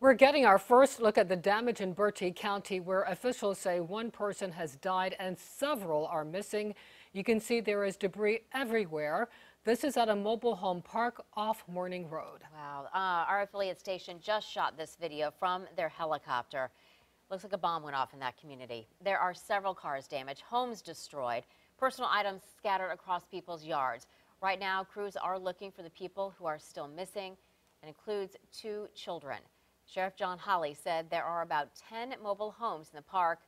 We're getting our first look at the damage in Bertie County, where officials say one person has died and several are missing. You can see there is debris everywhere. This is at a mobile home park off Morning Road. Wow. Our affiliate station just shot this video from their helicopter. Looks like a bomb went off in that community. There are several cars damaged, homes destroyed, personal items scattered across people's yards. Right now, crews are looking for the people who are still missing. It includes 2 children. Sheriff John Holly said there are about 10 mobile homes in the park.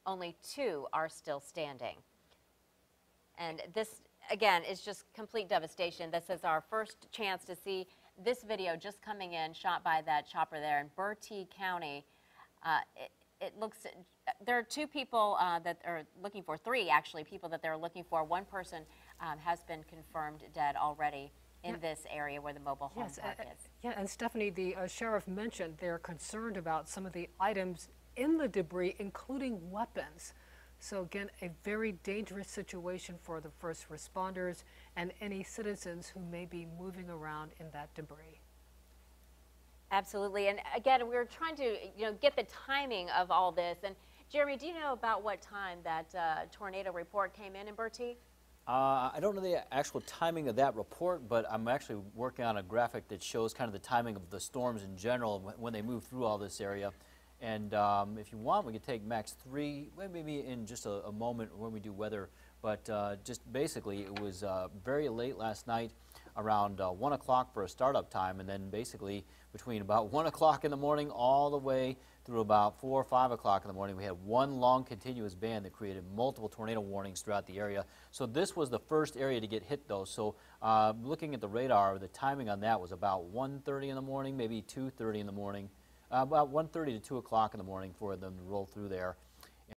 Only 2 are still standing. And this, again, is just complete devastation. This is our first chance to see this video just coming in, shot by that chopper there in Bertie County. It looks, there are 2 people that are looking for, 3 actually people that they're looking for. One person has been confirmed dead already in this area where the mobile home park is. Yeah, and Stephanie, the sheriff mentioned they're concerned about some of the items in the debris, including weapons. So again, a very dangerous situation for the first responders and any citizens who may be moving around in that debris. Absolutely, and again, we're trying to get the timing of all this. And Jeremy, do you know about what time that tornado report came in Bertie? I don't know the actual timing of that report, but I'm actually working on a graphic that shows kind of the timing of the storms in general when they move through all this area. And if you want, we could take Max 3, maybe in just a moment when we do weather. But just basically, it was very late last night, around 1 o'clock for a startup time, and then basically between about 1 o'clock in the morning all the way through about 4 or 5 o'clock in the morning, we had one long continuous band that created multiple tornado warnings throughout the area. So this was the first area to get hit, though. So looking at the radar, the timing on that was about 1:30 in the morning, maybe 2:30 in the morning, about 1:30 to 2 o'clock in the morning for them to roll through there.